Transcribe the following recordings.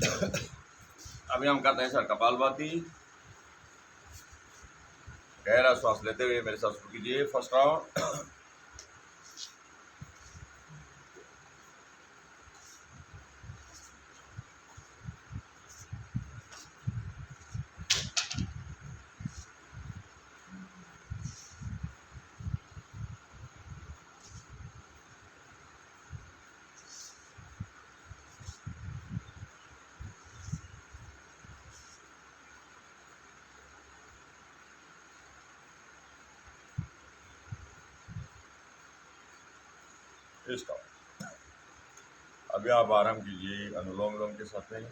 अभी हम करते हैं सर कपालभाति। गहरा श्वास लेते हुए मेरे साथ शुरू कीजिए। First round. स्टॉप। अभी आप आराम कीजिए अनुलोम विलोम के साथ में।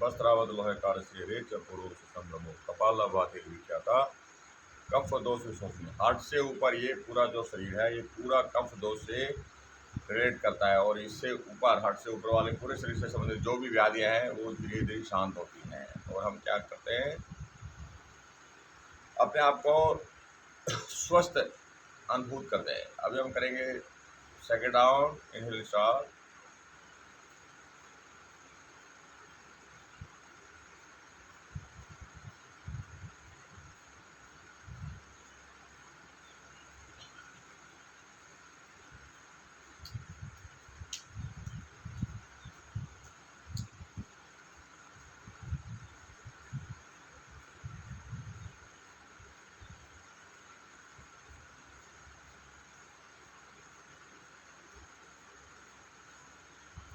वस्त्रावत लोहे कारस्य रेच पुरुष संभ्रमो कपालभाति विख्याता कफ दोष विशोषण। हार्ट से ऊपर ये पूरा जो शरीर है ये पूरा कफ दोष से रिलेट करता है, और इससे ऊपर हार्ट से ऊपर वाले पूरे शरीर से संबंधित जो भी व्याधियां हैं वो धीरे धीरे शांत होती हैं। और हम क्या करते हैं, अपने आप को स्वस्थ अनुभूत करते हैं। अभी हम करेंगे second round. Inhale start.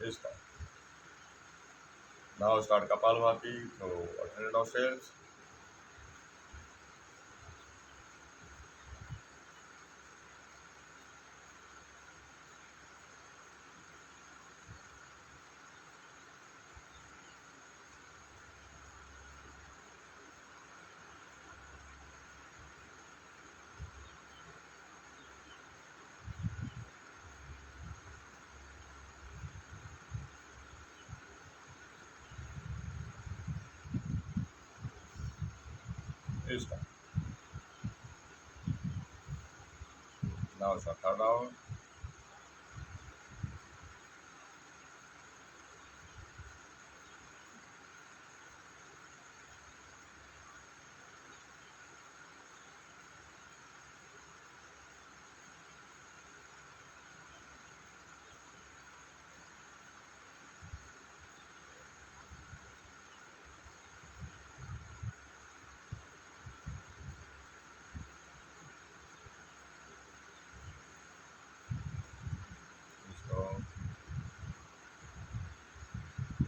Start. Now start kapalbhati. तो alternate nostrils। Start. Now start third round.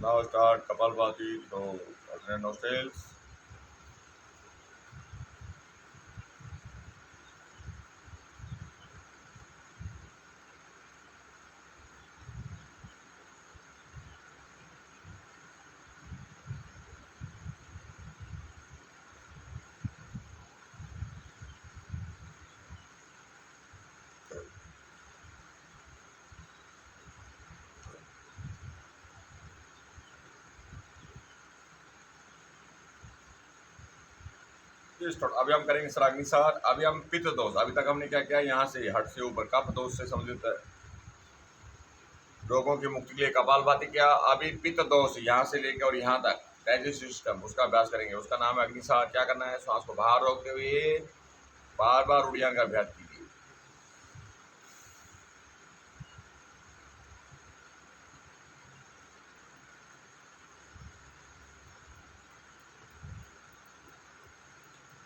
Now start Kapalbhati through alternate nostrils. अभी हम करेंगे सराग्निसार। अभी हम पित्त दोष, अभी तक हमने क्या किया, यहाँ से हट से ऊपर कफ दोष से संबंधित रोगों की मुक्ति के लिए कपालभाति किया। अभी पित्त दोष यहाँ से लेकर और यहाँ तक डाइजेस्टिव सिस्टम उसका अभ्यास करेंगे। उसका नाम है अग्निसार। क्या करना है, श्वास को बाहर रोकते हुए बार बार उड़ियान का अभ्यास कीजिए।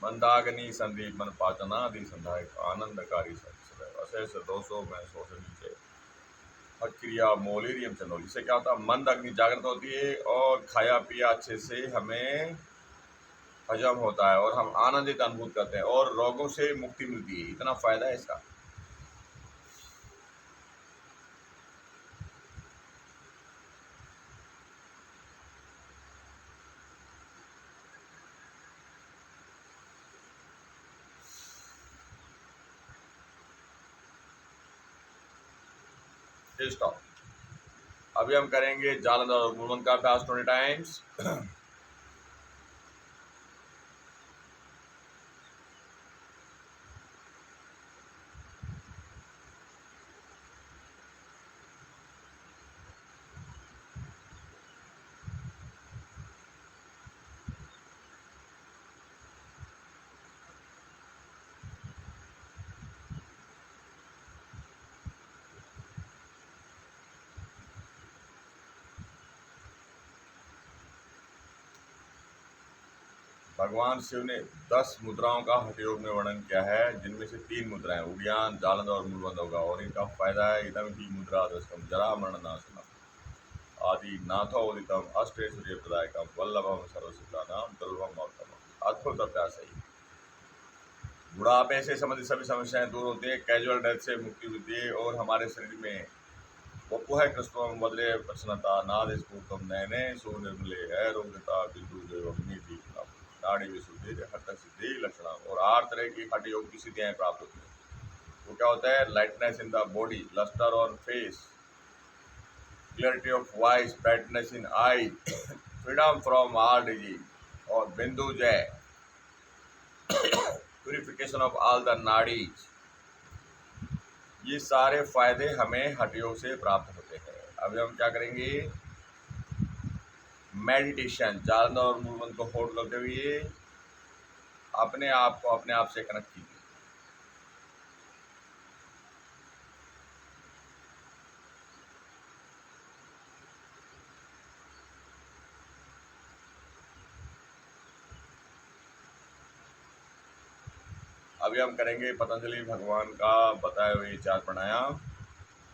मंदाग्नि संदीपन पाचनादि संधायक आनंदकारी अशेष दोषों में शोषण नीचे क्रिया मोलेरियम चंदोली। इससे क्या होता है, मंद अग्नि जागृत होती है और खाया पिया अच्छे से हमें हजम होता है और हम आनंदित अनुभूत करते हैं और रोगों से मुक्ति मिलती है। इतना फायदा है इसका। स्टॉप। अभी हम करेंगे जालंधर और मूलमंद का अभ्यास 20 टाइम्स। भगवान शिव ने 10 मुद्राओं का हठ योग में वर्णन किया है, जिनमें से 3 मुद्राएं उड़ियान, जालंधर और मूलबंध होगा। और इनका फायदा है इदम ही मुद्रा दशकम जरा मरण नाशनम आदि नाथोदितम अष्टेश्वर्य प्रदायकम वल्लभम सर्वसिद्धानाम दुर्लभम मौतम। अद्भुत अभ्यास है ये। बुढ़ापे से संबंधित सभी समस्याएं दूर होती है, कैजुअल डेथ से मुक्ति मिलती है और हमारे शरीर में वपुः कृष्णम बदले प्रसन्नता नाद स्फूर्तम नयने सुनिर्मले आरोग्यता बिंदु देवम नीति नाड़ी विशुद्धि हठ सिद्धि लक्षण। और 8 तरह की हठ योग की सिद्धियां प्राप्त होती है। वो क्या होता है? Lightness in the body, lustre on face, clarity of voice, brightness in eye, freedom from all disease और बिंदु जय, प्यूरिफिकेशन ऑफ ऑल द नाड़ीज। ये सारे फायदे हमें हठ योग से प्राप्त होते हैं। अभी हम क्या करेंगे? मेडिटेशन। जालंधर और मूलमंद को होल्ड करते हुए अपने आप को अपने आप से कनेक्ट कीजिए। अभी हम करेंगे पतंजलि भगवान का बताए हुए 4 प्राणायाम।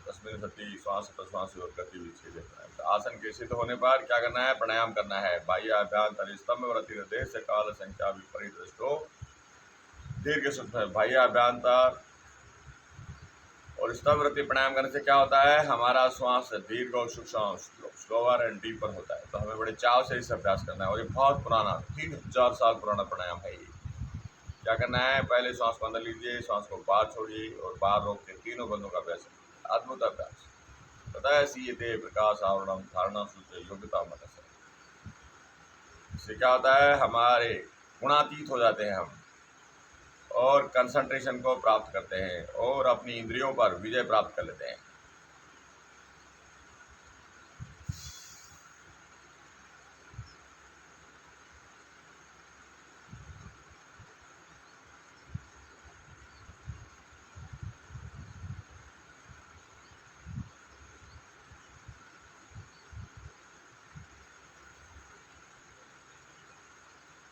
तस्मिन सती श्वास प्रश्वास और गति विच्छेद प्राणायाम। तो आसन के सिद्ध होने पर क्या करना है? प्राणायाम करना है। बाह्य अभ्यंतर स्तंभ व्रति देश काल संख्या विपरीत दृष्टो दीर्घ सूक्ष्म। बाह्य अभ्यंतर और स्तंभ व्रति प्राणायाम करने से क्या होता है? हमारा श्वास दीर्घ और सूक्ष्म, स्लोअर एंड डीपर होता है। तो हमें बड़े चाव से इसे अभ्यास करना है। और ये बहुत पुराना 3000 साल पुराना प्राणायाम है ये। क्या करना है? पहले श्वास को अंदर लीजिए, श्वास को बाहर छोड़िए और बाहर रोक के तीनों बंदों का अभ्यास कीजिए। अद्भुत अभ्यास। पता है सीयते प्रकाश आवरणम धारणा सूत्र योग्यता मनस। इससे क्या होता है? हमारे गुणातीत हो जाते हैं हम और कंसंट्रेशन को प्राप्त करते हैं और अपनी इंद्रियों पर विजय प्राप्त कर लेते हैं।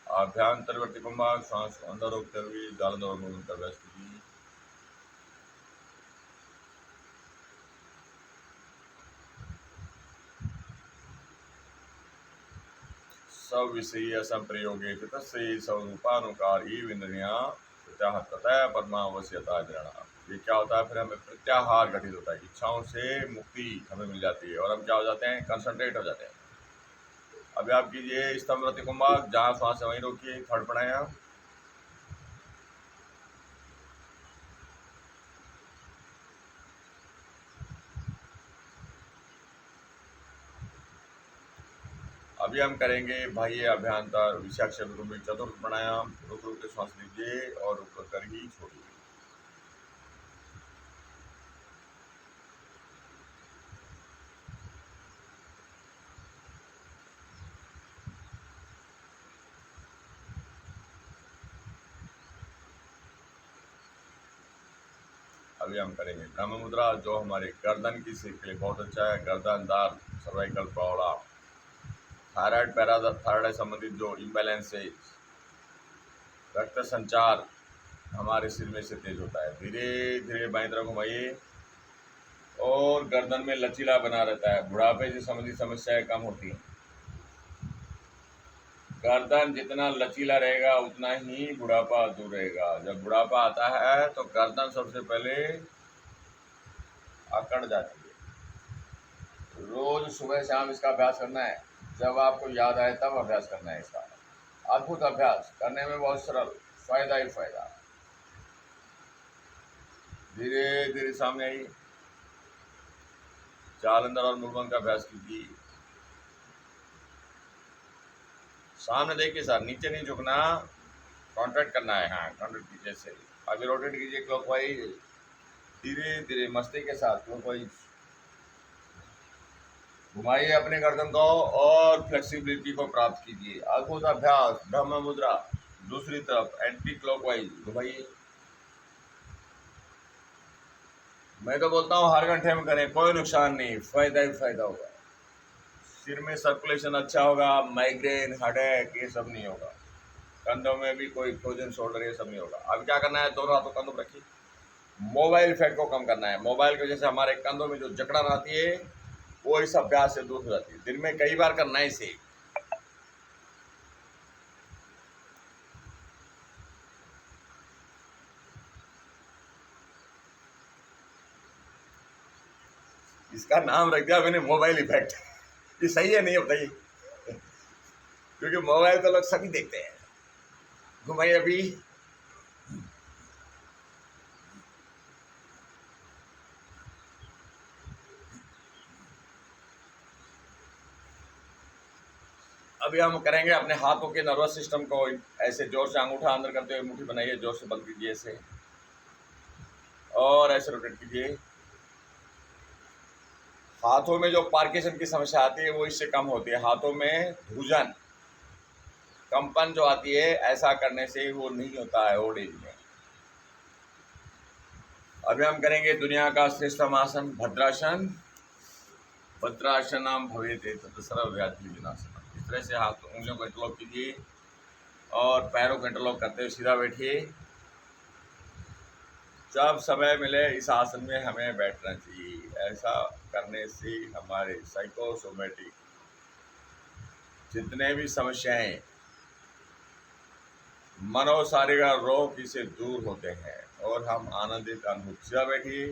अभ्यंतरवर्ती कुंभक श्वास को अंदर रोकते हुए जालंधर और मूलमंद का अभ्यास कीजिए। सविषय असंप्रयोगे तस्य स्वरूपानुकार इंद्रिया प्रत्याहतः पद्मावश्यता ग्रहण। ये क्या होता है? फिर हमें प्रत्याहार घटित होता है, इच्छाओं से मुक्ति हमें मिल जाती है और हम क्या हो जाते हैं? कंसंट्रेट हो जाते हैं। अभी आप कीजिए स्तंभवती कुंभक, जहाँ श्वास है वहीं रोकिए। थर्ड प्राणायाम। अभी हम करेंगे बाह्य अभ्यंतर विषाक्ष चतुर्थ प्राणायाम। रुक रुक के श्वास लीजिए और रुक कर ही छोड़िए। अभी हम करेंगे ब्रह्म मुद्रा, जो हमारे गर्दन की सेहत के लिए बहुत अच्छा है। गर्दनदार, सर्वाइकल प्रॉब्लम, थायराइड, पैराथायराइड संबंधित जो इम्बैलेंस है, रक्त संचार हमारे सिर में से तेज होता है। धीरे धीरे बाईं तरफ घुमाइए और गर्दन में लचीला बना रहता है। बुढ़ापे से संबंधित समस्याएं कम होती हैं। गर्दन जितना लचीला रहेगा उतना ही बुढ़ापा दूर रहेगा। जब बुढ़ापा आता है तो गर्दन सबसे पहले अकड़ जाती है। रोज सुबह शाम इसका अभ्यास करना है। जब आपको याद आए तब अभ्यास करना है इसका। अद्भुत अभ्यास, करने में बहुत सरल, फायदा ही फायदा। धीरे धीरे सामने आइए। जालंधर और मुलबन का अभ्यास कीजिए। सामने देखिए सर, नीचे नहीं झुकना, कॉन्ट्रैक्ट करना है। हाँ, कॉन्ट्रैक्ट कीजिए से। अभी रोटेट कीजिए क्लॉकवाइज, धीरे धीरे मस्ती के साथ क्लॉकवाइज घुमाइए अपने गर्दन को और फ्लेक्सिबिलिटी को प्राप्त कीजिए। अद्भुत अभ्यास, ब्रह्म मुद्रा। दूसरी तरफ एंटी क्लॉकवाइज घुमाइए। मैं तो बोलता हूँ हर घंटे में करें, कोई नुकसान नहीं, फायदा ही फायदा होगा। सिर में सर्कुलेशन अच्छा होगा, माइग्रेन, हेडेक ये सब नहीं होगा। कंधों में भी कोई फ्रोजन शोल्डर ये सब नहीं होगा। अब क्या करना है, दोनों हाथों कंधों पर रखिए। मोबाइल इफेक्ट को कम करना है। मोबाइल की वजह से हमारे कंधों में जो जकड़न आती है वो इस अभ्यास से दूर हो जाती है। दिन में कई बार करना है इसे। इसका नाम रख दिया मैंने मोबाइल इफेक्ट। ये सही है नहीं बताइए? क्योंकि मोबाइल तो लोग सभी देखते हैं। घुमाइए अभी। अभी हम करेंगे अपने हाथों के नर्वस सिस्टम को ऐसे जोर से अंगूठा अंदर करते हुए मुट्ठी बनाइए, जोर से बंद कीजिए इसे और ऐसे रोटेट कीजिए। हाथों में जो पार्किंसन की समस्या आती है वो इससे कम होती है। हाथों में धूजन, कंपन जो आती है, ऐसा करने से वो नहीं होता है ओल्ड एज में। अभी हम करेंगे दुनिया का श्रेष्ठतम आसन भद्रासन। भद्रासनम भवेते तत् सर्वव्याधि विनाशनम। इस तरह से हाथ उंगलियों को इंटरलॉक कीजिए और पैरों को इंटरलॉक करते हुए सीधा बैठिए। जब समय मिले इस आसन में हमें बैठना चाहिए। ऐसा करने से हमारे साइकोसोमेटिक जितने भी समस्याएं, मनोशारीरिक रोग इससे दूर होते हैं और हम आनंदित अनुभूति। सीधा बैठिए।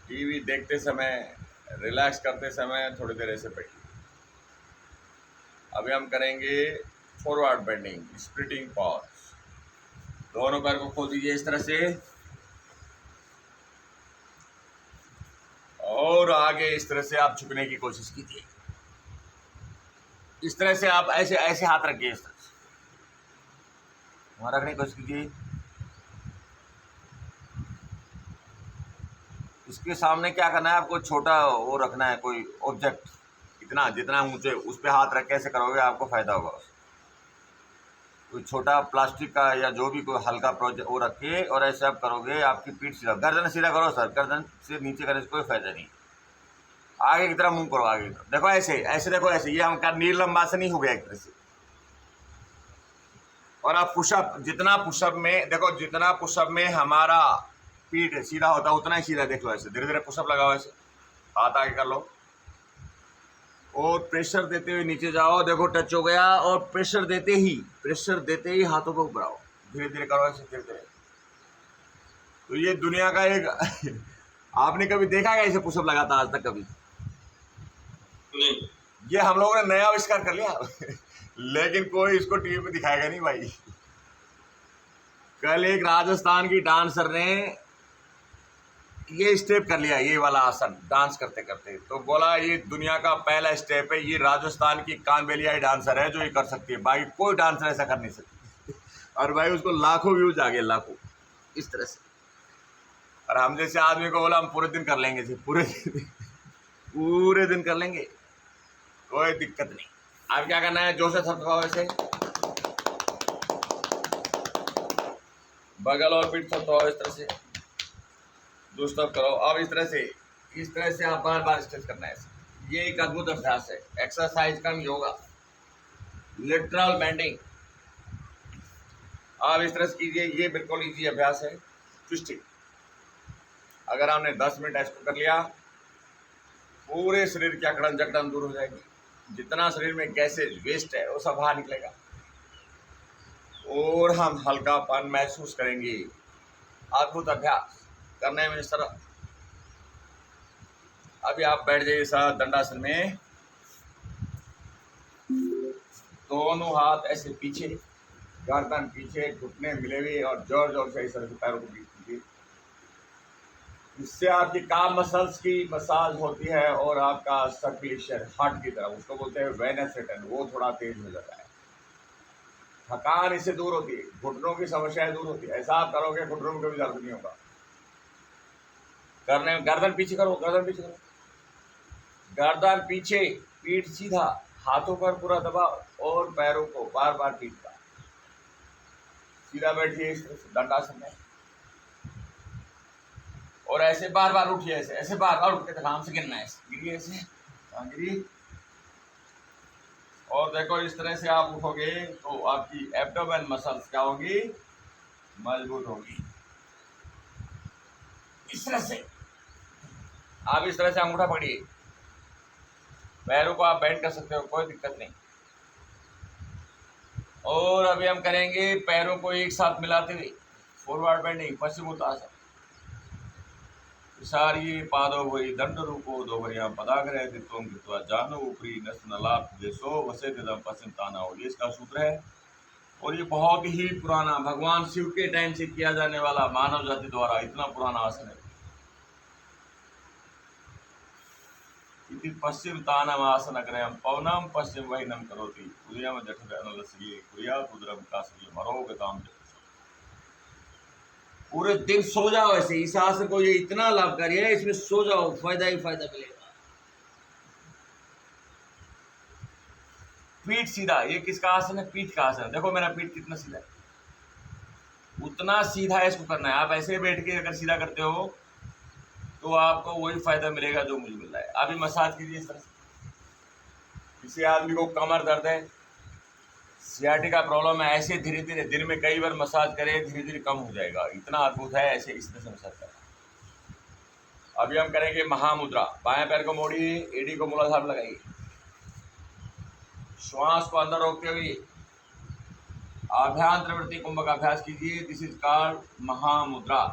टीवी देखते समय, रिलैक्स करते समय थोड़ी देर ऐसे बैठिए। अभी हम करेंगे फॉरवर्ड बेंडिंग, स्प्लिटिंग पॉज। दोनों पैर को खोल दीजिए इस तरह से और आगे इस तरह से आप झुकने की कोशिश कीजिए। इस तरह से आप ऐसे ऐसे हाथ रखिए, इस तरह से वहां रखने की कोशिश कीजिए। इसके सामने क्या करना है आपको, छोटा वो रखना है, कोई ऑब्जेक्ट इतना जितना ऊंचे, उस पर हाथ रख के ऐसे करोगे आपको फायदा होगा। कोई छोटा प्लास्टिक का या जो भी कोई हल्का प्रोजेक्ट वो रख के और ऐसे आप करोगे, आपकी पीठ सीधा, गर्दन सीधा करो सर, गर्दन से नीचे करने से कोई फायदा नहीं। आगे की तरफ मुंह करो, आगे की तरफ देखो, ऐसे ऐसे देखो, ऐसे। ये हम नीलंबासन ही हो गया एक तरह से। और आप पुशअप, जितना पुशअप में देखो, जितना पुशअप में हमारा पीठ सीधा होता है उतना ही सीधा देख लो। ऐसे धीरे धीरे पुशअप लगाओ, ऐसे हाथ आगे कर लो और प्रेशर देते हुए नीचे जाओ। देखो टच हो गया और प्रेशर देते ही हाथों को ऊपर आओ। धीरे धीरे करो ऐसे, धीरे धीरे। तो ये दुनिया का एक आपने कभी देखा है ऐसे पुशअप लगाता आज तक? कभी नहीं। ये हम लोगों ने नया आविष्कार कर लिया लेकिन कोई इसको टीवी पे दिखाएगा नहीं भाई। कल एक राजस्थान की डांसर ने ये स्टेप कर लिया, ये वाला आसन डांस करते करते, तो बोला ये दुनिया का पहला स्टेप है। ये राजस्थान की कानबेलियाई डांसर है जो ये कर सकती है, बाकी कोई डांसर ऐसा कर नहीं सकती और भाई उसको लाखों व्यूज आ गए, लाखों, इस तरह से। और हम जैसे आदमी को बोला हम पूरे दिन कर लेंगे, पूरे दिन कर लेंगे, कोई दिक्कत नहीं। अब क्या करना है, जोर से थपथपाओ ऐसे, बगल और पीठ थपथपाओ इस तरह से, दोस्तों करो। अब इस तरह से आप बार बार स्ट्रेच करना है। ये एक अद्भुत अभ्यास है, एक्सरसाइज कम योगा, लेटरल बेंडिंग। आप इस तरह से कीजिए, ये बिल्कुल इजी अभ्यास है। ट्विस्टिंग, अगर आपने 10 मिनट इसको कर लिया, पूरे शरीर की अकड़न जकड़न दूर हो जाएगी। जितना शरीर में गैसेज वेस्ट है वो सब बाहर निकलेगा और हम हल्कापन महसूस करेंगे। अद्भुत अभ्यास करने में सरल। अभी आप बैठ जाइए सर दंडासन में, दोनों हाथ ऐसे पीछे, गर्दन पीछे, घुटने मिले हुए और जोर जोर से इस तरह से पैरों को पीट कीजिए। इससे आपकी काम मसल्स की मसाज होती है और आपका सर्कुलेशन हार्ट की तरफ, उसको बोलते हैं वेनस रिटर्न, वो थोड़ा तेज हो जाता है। थकान इससे दूर होती है, घुटनों की समस्याएं दूर होती है। ऐसा आप करोगे घुटनों में कभी दर्द नहीं होगा। करने गर्दन पीछे करो, गर्दन पीछे करो, गर्दन पीछे, पीठ सीधा, हाथों पर पूरा दबाव और पैरों को बार बार पीट का सीधा बैठिए इस तरह से दंडासन में, और ऐसे बार बार उठिए, ऐसे ऐसे बार बार उठ के आराम से गिरना है, ऐसे गिरिए, ऐसे गिरिए। और देखो इस तरह से आप उठोगे तो आपकी एब्डोमेन मसल्स क्या होगी, मजबूत होगी। इस तरह से आप इस तरह से अंगूठा पकड़िए, पैरों को आप बेंड कर सकते हो, कोई दिक्कत नहीं। और अभी हम करेंगे पैरों को एक साथ मिलाते हुए फॉरवर्ड बेंडिंग, पश्चिमोत्तासन। विसार्ये पादौ दंडरूपो दोहर्यां पदाग्रह दित्वं कृत्वा जानो उपरि नस्तनलाभ देशो वसेतिदं पश्चिमतानौ, ये इसका सूत्र है। और ये बहुत ही पुराना, भगवान शिव के टाइम से किया जाने वाला, मानव जाति द्वारा इतना पुराना आसन है। इति पश्चिमतानम आसनग्रहं पवनं पश्चिम वहिनं करोति उदयं जठर अनलस्य कुर्यात् उदरं काश्य मरोगतां। पूरे दिन सो जाओ ऐसे, इस आसन को, ये इतना लाभकारी है, इसमें सो जाओ, फायदा ही फायदा मिलेगा। पीठ सीधा, ये किसका आसन है, पीठ का आसन है। देखो मेरा पीठ कितना सीधा है, उतना सीधा इसको करना है। आप ऐसे बैठ के अगर सीधा करते हो तो आपको वही फायदा मिलेगा जो मुझे मिल रहा है। अभी मसाज कीजिए इस तरह से। किसी आदमी को कमर दर्द है, सियाटिका प्रॉब्लम है, ऐसे धीरे धीरे दिन में कई बार मसाज करें, धीरे धीरे कम हो जाएगा। इतना अद्भुत है, ऐसे इस तरह से मसाज करना। अभी हम करेंगे महामुद्रा। बाएं पैर को मोड़िए, एडी को मूलाधार लगाइए, श्वास को अंदर रोकते हुए आभ्यंतर वृत्ति कुंभ का अभ्यास कीजिए। This is called Mahamudra.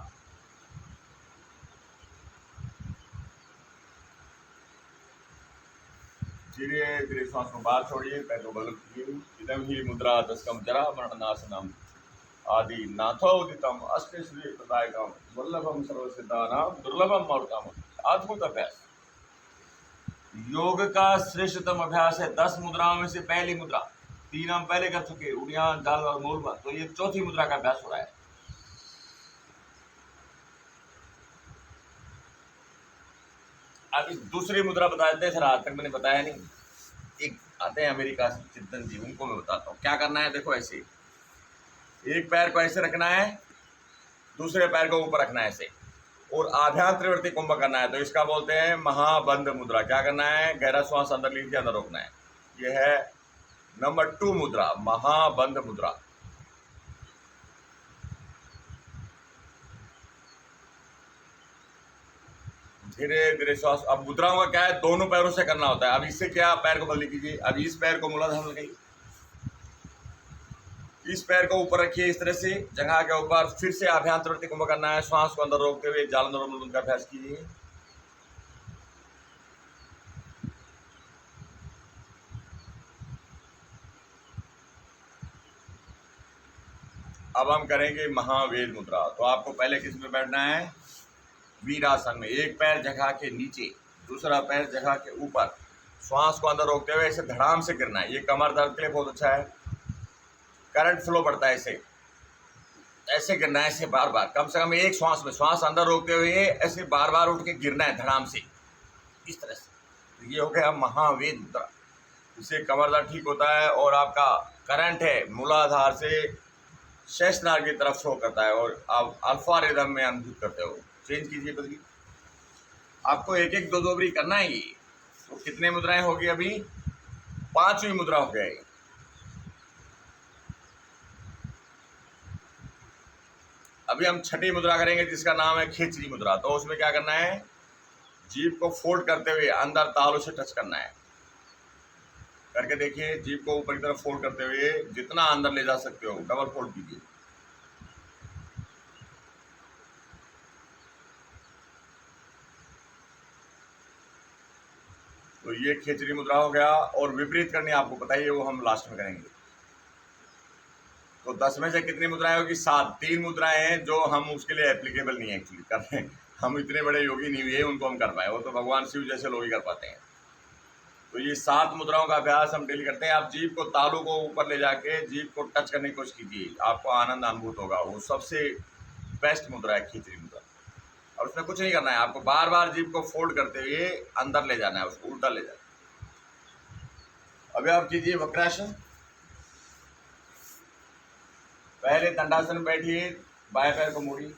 धीरे धीरे श्वास को बाहर छोड़िए, पैर को बगल कीजिए। इदम ही मुद्रा दशकम जरा मरणनाशनम आदि नाथो उदितम अष्ट श्री प्रदायकम वल्लभम सर्वसिद्धानाम दुर्लभम मौर्तम। अद्भुत अभ्यास, योग का श्रेष्ठतम अभ्यास है। 10 मुद्राओं में से पहली मुद्रा, 3 हम पहले कर चुके, उड़ियान, जाल और मूलबा, तो ये चौथी मुद्रा का अभ्यास हो रहा है। अब इस दूसरी मुद्रा बता देते हैं सर, आज तक मैंने बताया नहीं। एक आते हैं अमेरिका से चिंतन जी, उनको मैं बताता हूँ क्या करना है। देखो ऐसे, एक पैर को ऐसे रखना है, दूसरे पैर को ऊपर रखना है ऐसे, और आभ्यंतरवर्ती कुंभ करना है। तो इसका बोलते हैं महाबंध मुद्रा। क्या करना है, गहरा श्वास अंदर लीजिए, अंदर रोकना है। यह है नंबर 2 मुद्रा, महाबंध मुद्रा। धीरे धीरे श्वास। अब मुद्राओं का क्या है, दोनों पैरों से करना होता है। अब इससे क्या, पैर को बदली कीजिए। अब इस पैर को मूलाधार लगाइए, इस पैर को ऊपर रखिए इस तरह से जगह के ऊपर। फिर से आभ्यंतरवर्ती कुंभ करना है, श्वास को अंदर रोकते हुए जालंधर का अभ्यास कीजिए। अब हम करेंगे महावेद मुद्रा। तो आपको पहले किस में बैठना है, वीरासन में। एक पैर जगह के नीचे, दूसरा पैर जगह के ऊपर, श्वास को अंदर रोकते हुए ऐसे धड़ाम से गिरना है। ये कमर दर्द के लिए बहुत अच्छा है, करंट फ्लो बढ़ता है। ऐसे ऐसे गिरना है, ऐसे बार बार, कम से कम एक श्वास में, श्वास अंदर रोकते हुए ऐसे बार बार उठ के गिरना है धड़ाम से, इस तरह से। तो ये हो गया महावेद मुद्रा। इससे कमर दर्द ठीक होता है और आपका करंट है मूलाधार से शेषनाग की तरफ फ्लो करता है और आप अल्फा रिदम में अनुभूत करते हो। चेंज कीजिए, बदलिए। आपको एक एक दो दो बारी करना है ये। तो कितने मुद्राएं होगी अभी, 5वीं मुद्रा हो गई। अभी हम 6ठी मुद्रा करेंगे जिसका नाम है खिचड़ी मुद्रा। तो उसमें क्या करना है, जीभ को फोल्ड करते हुए अंदर तालू से टच करना है। करके देखिए, जीभ को ऊपर की तरफ फोल्ड करते हुए जितना अंदर ले जा सकते हो डबल फोल्ड कीजिए। तो ये खिचड़ी मुद्रा हो गया। और विपरीत करनी आपको पता ही है, वो हम लास्ट में करेंगे। तो 10 में से कितनी मुद्राएं होगी? 7। 3 मुद्राएं हैं जो हम उसके लिए एप्लीकेबल नहीं है एक्चुअली कर रहे हैं। हम इतने बड़े योगी नहीं हुए उनको हम कर पाए, वो तो भगवान शिव जैसे लोग ही कर पाते हैं। तो ये 7 मुद्राओं का अभ्यास हम डेली करते हैं। आप जीभ को, तालू को ऊपर ले जाके जीभ को टच करने की कोशिश कीजिए, आपको आनंद अनुभूत होगा। वो सबसे बेस्ट मुद्रा है खींचरी मुद्रा। और उसमें कुछ नहीं करना है, आपको बार बार जीभ को फोल्ड करते हुए अंदर ले जाना है, उसको उल्टा ले जाना है। अभी आप कीजिए वक्रासन। पहले दंडासन में बैठिए, बाएं पैर को मोड़िए,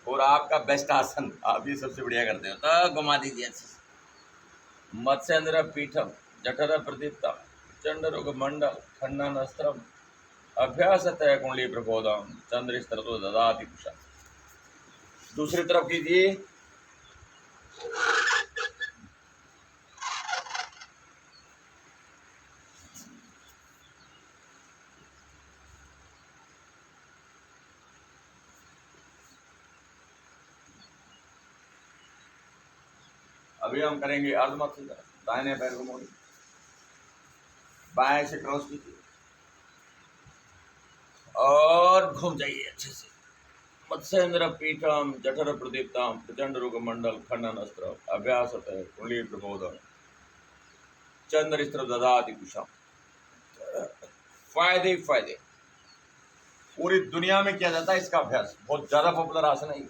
और आपका बेस्ट आसन आप ये सबसे बढ़िया करते हो तो घुमा दीजिए अच्छे से। मत्स्येंद्र पीठम जठर प्रदीप्तम चंडरुग मंडल खंडनस्त्रम अभ्यासतः कुंडली प्रबोधम चंद्र स्त्रतो ददाति कुशा। दूसरी तरफ कीजिए। अभी हम करेंगे अर्धमत्स्य। दाहिने पैर को मोड़िए, बाएं से क्रॉस कीजिए और घूम जाइए अच्छे से। मत्स्येंद्र पीठम जठर प्रदीप्तम प्रचंड रुग मंडल खंडन अस्त्र अभ्यास कुंडली प्रबोधन चंद्र स्त्र ददाति कुशम। फायदे फायदे, पूरी दुनिया में किया जाता है इसका अभ्यास, बहुत ज्यादा पॉपुलर आसन है ये।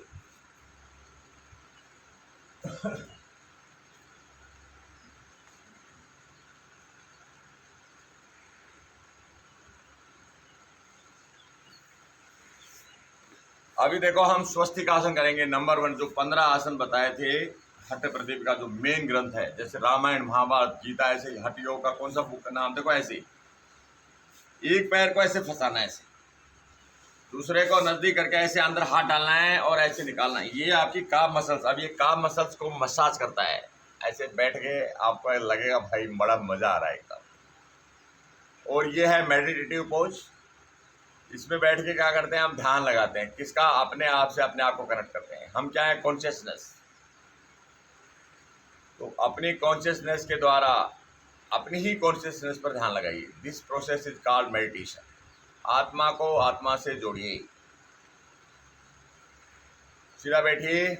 अभी देखो हम स्वस्तिक आसन करेंगे नंबर 1। जो 15 आसन बताए थे हठ प्रदीप का जो मेन ग्रंथ है, जैसे रामायण महाभारत गीता, ऐसे हठ योग का कौन सा बुक का नाम देखो, ऐसे एक पैर को ऐसे फंसाना है, ऐसे दूसरे को नजदीक करके ऐसे अंदर हाथ डालना है और ऐसे निकालना है। ये आपकी काफ मसल्स, अब ये काफ मसल्स को मसाज करता है। ऐसे बैठ के आपको लगेगा भाई बड़ा मजा आ रहा है एकदम। और ये है मेडिटेटिव पोज। इसमें बैठ के क्या करते हैं, हम ध्यान लगाते हैं किसका, अपने आप से अपने आप को कनेक्ट करते हैं। हम क्या है, कॉन्शियसनेस। तो अपनी कॉन्शियसनेस के द्वारा अपनी ही कॉन्शियसनेस पर ध्यान लगाइए। This process is called meditation. आत्मा को आत्मा से जोड़िए। सीधा बैठिए।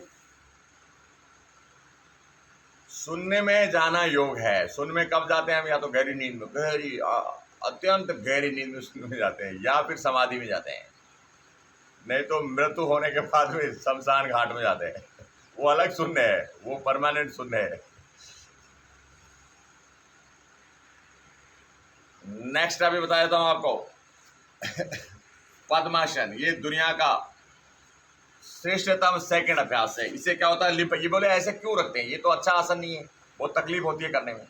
सुनने में जाना योग है। सुन में कब जाते हैं हम, या तो गहरी नींद में, गहरी अत्यंत गहरी नींद में सुनने में जाते हैं, या फिर समाधि में जाते हैं, नहीं तो मृत्यु होने के बाद में शमशान घाट में जाते हैं। वो अलग शून्य है, वो परमानेंट शून्य है। नेक्स्ट अभी बता देता हूं आपको। पद्मासन, ये दुनिया का श्रेष्ठतम सेकंड अभ्यास है। इससे क्या होता है, ये बोले ऐसे क्यों रखते हैं, ये तो अच्छा आसन नहीं है, बहुत तकलीफ होती है करने में।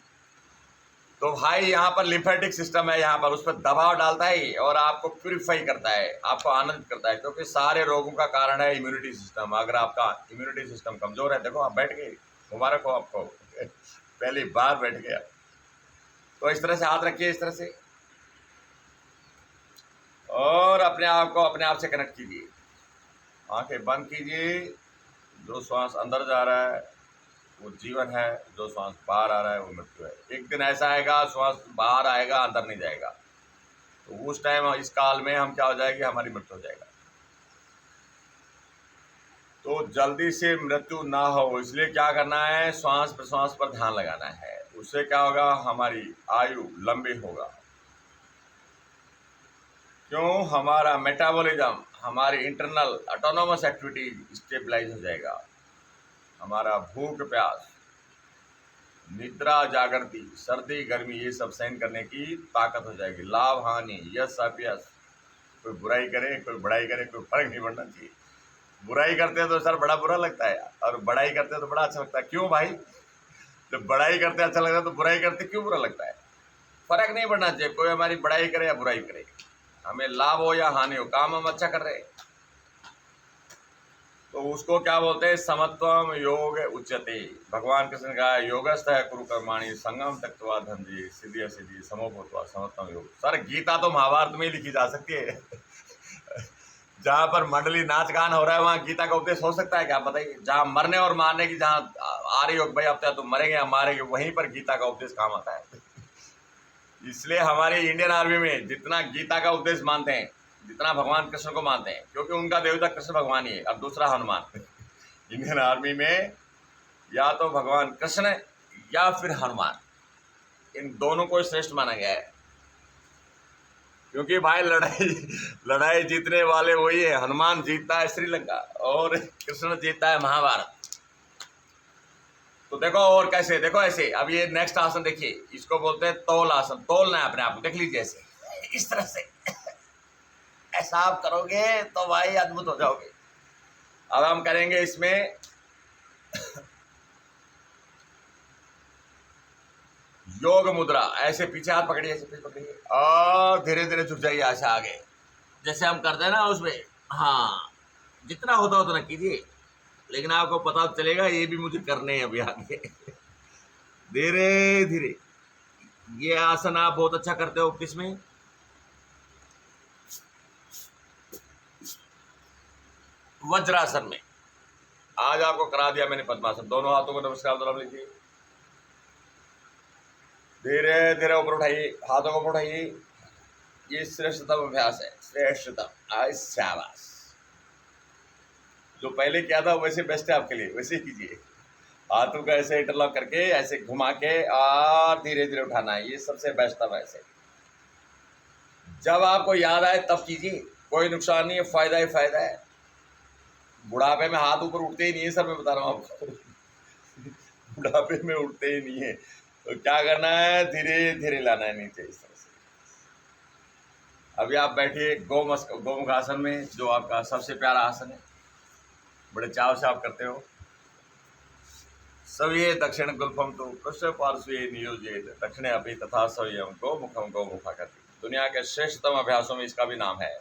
तो भाई यहाँ पर लिम्फेटिक सिस्टम है, यहाँ पर उस पर दबाव डालता है और आपको प्यूरिफाई करता है, आपको आनंदित करता है, क्योंकि सारे रोगों का कारण है इम्यूनिटी सिस्टम। अगर आपका इम्यूनिटी सिस्टम कमजोर है, देखो आप बैठ गए, मुबारक हो आपको, पहली बार बैठ गया। तो इस तरह से हाथ रखिए, इस तरह से, और अपने आप को अपने आप से कनेक्ट कीजिए। आंखें बंद कीजिए। जो श्वास अंदर जा रहा है वो जीवन है, जो श्वास बाहर आ रहा है वो मृत्यु है। एक दिन ऐसा आएगा श्वास बाहर आएगा, अंदर नहीं जाएगा, तो उस टाइम इस काल में हम क्या हो जाएगी, हमारी मृत्यु हो जाएगा। तो जल्दी से मृत्यु ना हो इसलिए क्या करना है, श्वास प्रश्वास पर ध्यान लगाना है। उससे क्या होगा, हमारी आयु लंबी होगा। क्यों, हमारा मेटाबॉलिज्म, हमारी इंटरनल ऑटोनोमस एक्टिविटी स्टेबलाइज हो जाएगा। हमारा भूख प्यास, निद्रा जागृति, सर्दी गर्मी, ये सब सहन करने की ताकत हो जाएगी। लाभ हानि, यश अपयश, कोई बुराई करे कोई बड़ाई करे, कोई फर्क नहीं पड़ना चाहिए। बुराई करते हैं तो सर बड़ा बुरा लगता है, और बड़ाई करते हैं तो बड़ा अच्छा लगता है। क्यों भाई, जब बड़ाई करते अच्छा लगता है तो बुराई करते क्यों बुरा लगता है? फर्क नहीं पड़ना चाहिए, कोई हमारी बड़ाई करे या बुराई करे, हमें लाभ हो या हानि हो, काम हम अच्छा कर रहे हैं। तो उसको क्या बोलते हैं, समत्वम योग उच्यते। भगवान कृष्ण ने कहा योगस्थ है कुरु कर्माणि संगम त्यक्त्वा धनंजय सिद्धि सिद्धि समो भूत्वा समत्वम योग। सर गीता तो महाभारत में ही लिखी जा सकती है। जहाँ पर मंडली नाच गान हो रहा है वहाँ गीता का उपदेश हो सकता है क्या, बताइए? जहाँ मरने और मारने की जहाँ आ रही हो, भाई अब तो मरेंगे या मारेंगे, वहीं पर गीता का उपदेश काम आता है। इसलिए हमारे इंडियन आर्मी में जितना गीता का उपदेश मानते हैं, जितना भगवान कृष्ण को मानते हैं, क्योंकि उनका देवता कृष्ण भगवान ही है, अब दूसरा हनुमान। इंडियन आर्मी में या तो भगवान कृष्ण या फिर हनुमान, इन दोनों को श्रेष्ठ माना गया है। क्योंकि भाई लड़ाई जीतने वाले वही है। हनुमान जीतता है श्रीलंका और कृष्ण जीतता है महाभारत। तो देखो और कैसे, देखो ऐसे। अब ये नेक्स्ट आसन देखिए, इसको बोलते हैं तौल आसन। तौलना है अपने आप को, देख लीजिए ऐसे, इस तरह से ऐसा आप करोगे तो भाई अद्भुत हो जाओगे। अब हम करेंगे इसमें योग मुद्रा। ऐसे पीछे हाथ पकड़िए, ऐसे पीछे पकड़िए और धीरे धीरे झुक जाइए ऐसे आगे, जैसे हम करते हैं ना उसमें। हाँ, जितना होता उतना कीजिए, लेकिन आपको पता चलेगा ये भी मुझे करने हैं अभी आगे। धीरे धीरे। ये आसन आप बहुत अच्छा करते हो किसमें, वज्रासन में। आज आपको करा दिया मैंने पद्मासन। दोनों हाथों को नमस्कार दोनों लीजिए, धीरे धीरे ऊपर उठाइए, हाथों को ऊपर उठाइए। ये श्रेष्ठतम अभ्यास है, श्रेष्ठतम। शाबाश। जो पहले किया था वैसे बेस्ट है आपके लिए, वैसे कीजिए। हाथों को ऐसे इंटरलॉक करके ऐसे घुमा के और धीरे धीरे उठाना है, ये सबसे बेस्ट था। वैसे जब आपको याद आए तब कीजिए, कोई नुकसान नहीं है, फायदा ही फायदा है। बुढ़ापे में हाथ ऊपर उठते ही नहीं है सर, मैं बता रहा हूँ आपको। बुढ़ापे में उठते ही नहीं है, तो क्या करना है, धीरे धीरे लाना है नीचे इस तरह से। अभी आप बैठिए गोमुख आसन में, जो आपका सबसे प्यारा आसन है, बड़े चाव से आप करते हो। सव्ये दक्षिण गुल्फम तो कृष्ण पार्श्वे नियोजित दक्षिणे अपि तथा सव्यम गोमुखम गोमुखा करती। दुनिया के श्रेष्ठतम अभ्यासों में इसका भी नाम है।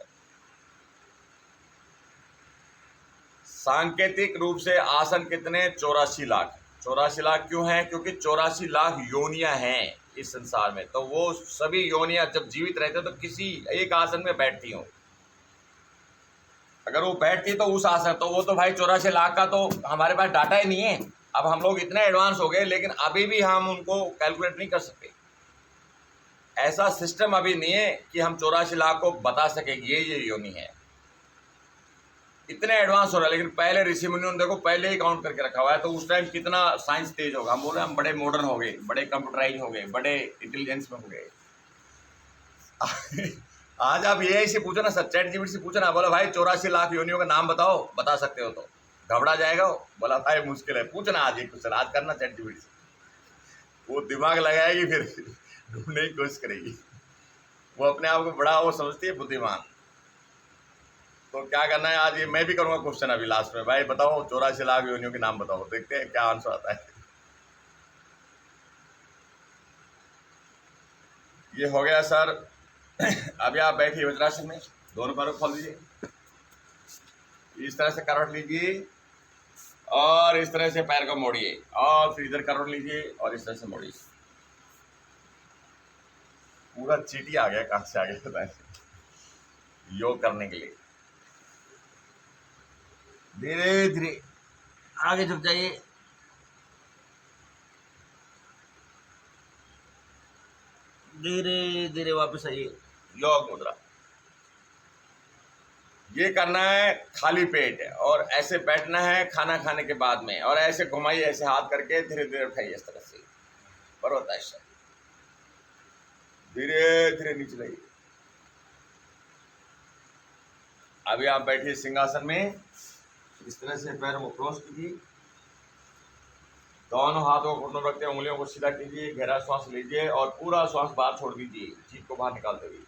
सांकेतिक रूप से आसन कितने, 84 लाख। 84 लाख क्यों हैं, क्योंकि 84 लाख योनियां हैं इस संसार में। तो वो सभी योनियां जब जीवित रहते तो किसी एक आसन में बैठती हो। अगर वो बैठती तो उस आसन, तो वो तो भाई 84 लाख का तो हमारे पास डाटा ही नहीं है। अब हम लोग इतने एडवांस हो गए, लेकिन अभी भी हम उनको कैलकुलेट नहीं कर सकते। ऐसा सिस्टम अभी नहीं है कि हम 84 लाख को बता सके ये योनि है। इतने एडवांस हो रहा है। लेकिन पहले ऋषि मुनियों ने देखो पहले ही काउंट करके रखा हुआ है, तो उस टाइम कितना साइंस तेज होगा। हम बोले हम बड़े मॉडर्न हो गए, बड़े कंप्यूटराइज हो गए, बड़े इंटेलिजेंस में हो गए। आज आप ये से पूछो ना सर, चैट जीपीटी से पूछो ना, बोला भाई 84 लाख योनियों का नाम बताओ, बता सकते हो तो घबरा जाएगा वो। बोला भाई मुश्किल है, पूछना आज एक क्वेश्चन, आज करना चैट जीपीटी से, वो दिमाग लगाएगी, फिर ढूंढने की कोशिश करेगी। वो अपने आप को बड़ा वो समझती है बुद्धिमान। तो क्या करना है, आज ये मैं भी करूंगा क्वेश्चन अभी लास्ट में, भाई बताओ 84 लाख योनियों के नाम बताओ, देखते हैं क्या आंसर आता है। ये हो गया सर। अभी आप बैठिए वज्रासन में, दोनों पैरों को खोल दीजिए, इस तरह से करवट लीजिए और इस तरह से पैर को मोड़िए और फिर इधर करवट लीजिए और इस तरह से मोड़िए। पूरा चीटी आ गया, कहाँ से आ गया पता नहीं, योग करने के लिए। धीरे धीरे आगे झुक जाइए, धीरे धीरे वापस आइए, योग मुद्रा। ये करना है खाली पेट और ऐसे बैठना है खाना खाने के बाद में, और ऐसे घुमाइए ऐसे हाथ करके, धीरे धीरे उठाइए इस तरह से, पर्वतासन। धीरे धीरे नीचे लाइए। अभी आप बैठिए सिंहासन में, इस तरह से पैरों को क्रॉस कीजिए, दोनों हाथों को घुटनों रखते हैं, उंगलियों को सीधा कीजिए, गहरा श्वास लीजिए और पूरा श्वास बाहर छोड़ दीजिए, जीभ को बाहर निकालते हुए।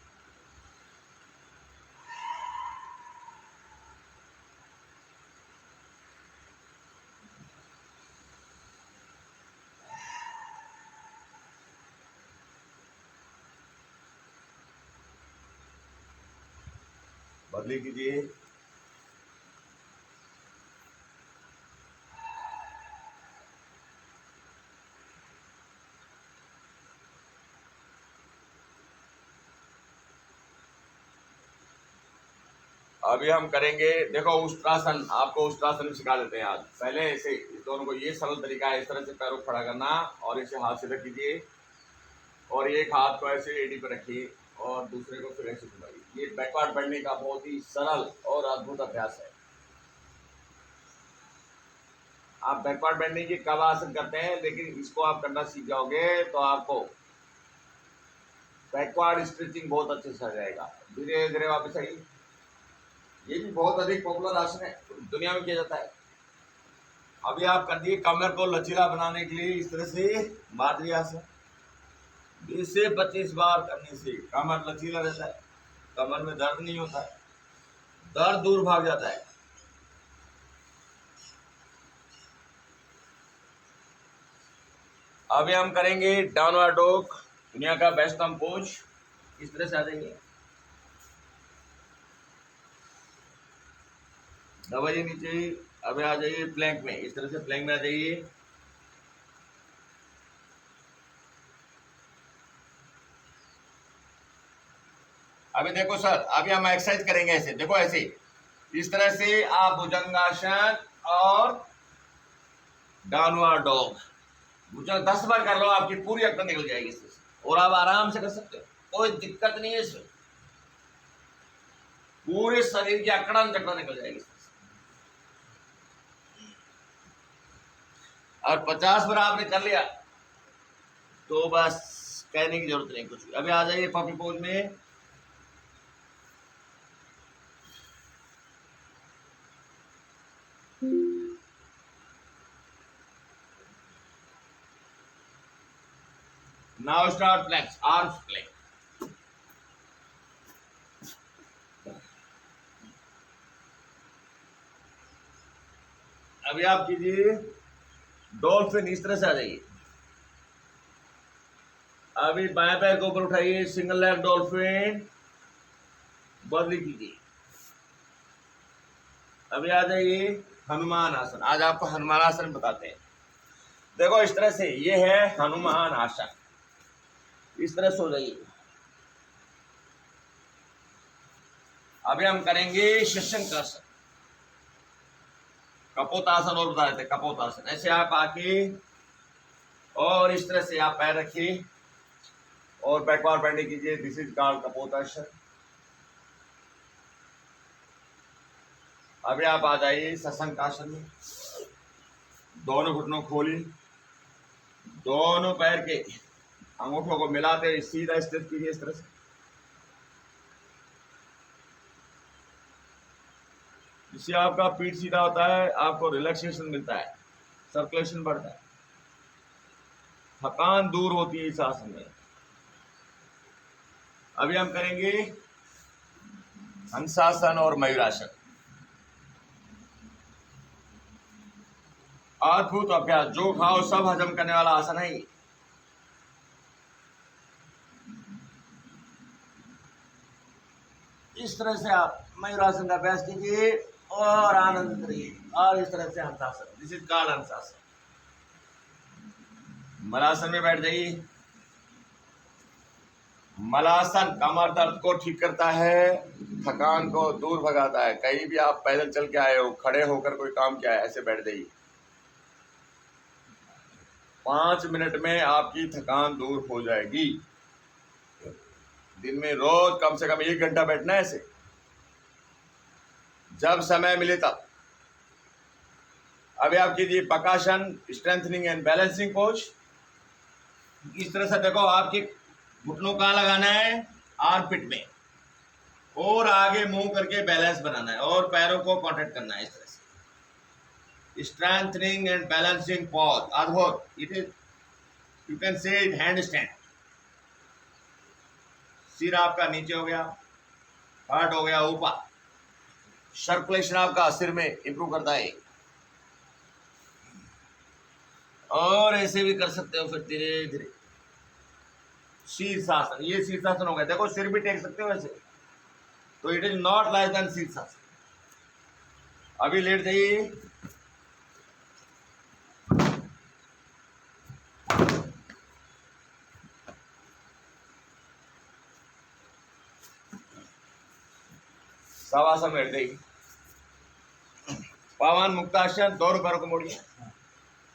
बदली कीजिए। अभी हम करेंगे, देखो उष्ट्रासन, आपको उष्ट्रासन सिखा देते हैं आज। पहले ऐसे दोनों को, ये सरल तरीका है, इस तरह से पैरों को खड़ा करना और इसे हाथ सीधा कीजिए और एक हाथ को ऐसे एडी पर रखिए और दूसरे को फिर ऐसे घुमाइए। ये बैकवर्ड बढ़ने का बहुत ही सरल और अद्भुत अभ्यास है। आप बैकवर्ड बेंडिंग की कब आसन करते हैं, लेकिन इसको आप करना सीख जाओगे तो आपको बैकवर्ड स्ट्रेचिंग बहुत अच्छे से आ जाएगा। धीरे धीरे वापस आइए। ये भी बहुत अधिक पॉपुलर आसन है, दुनिया में किया जाता है। अभी आप कर दिए कमर को लचीला बनाने के लिए इस तरह से माधुरी आसन। 20 से 25 बार करने से कमर लचीला रहता है, कमर में दर्द नहीं होता है, दर्द दूर भाग जाता है। अभी हम करेंगे डाउनवर्ड डॉग, दुनिया का बेस्ट थंब पोज। इस तरह से आ जाएंगे, दबाइए नीचे। अभी आ जाइए प्लैंक में, इस तरह से प्लैंक में आ जाइए। अभी देखो सर, अभी हम एक्सरसाइज करेंगे ऐसे, देखो ऐसे, इस तरह से आप भुजंगासन और डाउनवर्ड डॉग भुजंग 10 बार कर लो, आपकी पूरी अकड़ निकल जाएगी इससे, और आप आराम से कर सकते हो, कोई दिक्कत नहीं है इसमें। पूरे शरीर की अकड़ा जकड़ा निकल जाएगी। और 50 बार आपने कर लिया तो बस कहने की जरूरत नहीं कुछ भी। अभी आ जाइए पपी पोज में। Now start planks, arms plank. अभी आप कीजिए डॉल्फिन, इस तरह से आ जाइए। अभी बाएं पैर को ऊपर उठाइए, सिंगल लेग डॉल्फिन, बदली कीजिए। अभी आ जाइए हनुमान आसन। आज आपको हनुमान आसन बताते हैं। देखो इस तरह से, ये है हनुमान आसन, इस तरह से हो जाइए। अभी हम करेंगे शशंकासन, कपोतासन और बता देते, कपोतासन। ऐसे आप आके और इस तरह से आप पैर रखिए और बैकवर्ड बेंडिंग कीजिए। This is called kapotasana. अभी आप आ जाइए शशंकासन में, दोनों घुटनों खोलिए, दोनों पैर के अंगूठों को मिलाते हुए सीधा स्ट्रेच कीजिए इस तरह से। इससे आपका पीठ सीधा होता है, आपको रिलैक्सेशन मिलता है, सर्कुलेशन बढ़ता है, थकान दूर होती है इस आसन में। अभी हम करेंगे हंसासन और मयूरासन। अद्भुत अभ्यास, जो खाओ सब हजम करने वाला आसन है ये। इस तरह से आप मयूरासन का अभ्यास कीजिए और आनंद करिए, और इस तरह से हंसासन, दिस इज कॉल्ड हंसासन। मलासन में बैठ जाइए। मलासन कमर दर्द को ठीक करता है, थकान को दूर भगाता है। कहीं भी आप पैदल चल के आए हो, खड़े होकर कोई काम किया है, ऐसे बैठ जाइए। 5 मिनट में आपकी थकान दूर हो जाएगी। दिन में रोज कम से कम 1 घंटा बैठना है ऐसे, जब समय मिले तब। अभी आप कीजिए पकासन, स्ट्रेंथनिंग एंड बैलेंसिंग पोज। इस तरह से देखो, आपके घुटनों कहाँ लगाना है, आर्मपिट में, और आगे मुंह करके बैलेंस बनाना है और पैरों को कॉन्ट्रैक्ट करना है इस तरह से। स्ट्रेंथनिंग एंड बैलेंसिंग पोज, अद्भुत। It is, you can say it hand stand. सिर आपका नीचे हो गया, हार्ट हो गया ऊपर, सर्कुलेशन आपका सिर में इंप्रूव करता है। और ऐसे भी कर सकते हो फिर धीरे धीरे। शीर्षासन, ये शीर्षासन हो गया। देखो सिर भी टेक सकते हो ऐसे, तो it is not less than शीर्षासन। अभी लेट जाइए। शवासन में लेट जाइए। पवन मुक्तासन, दोनों पैरों को मोड़िए,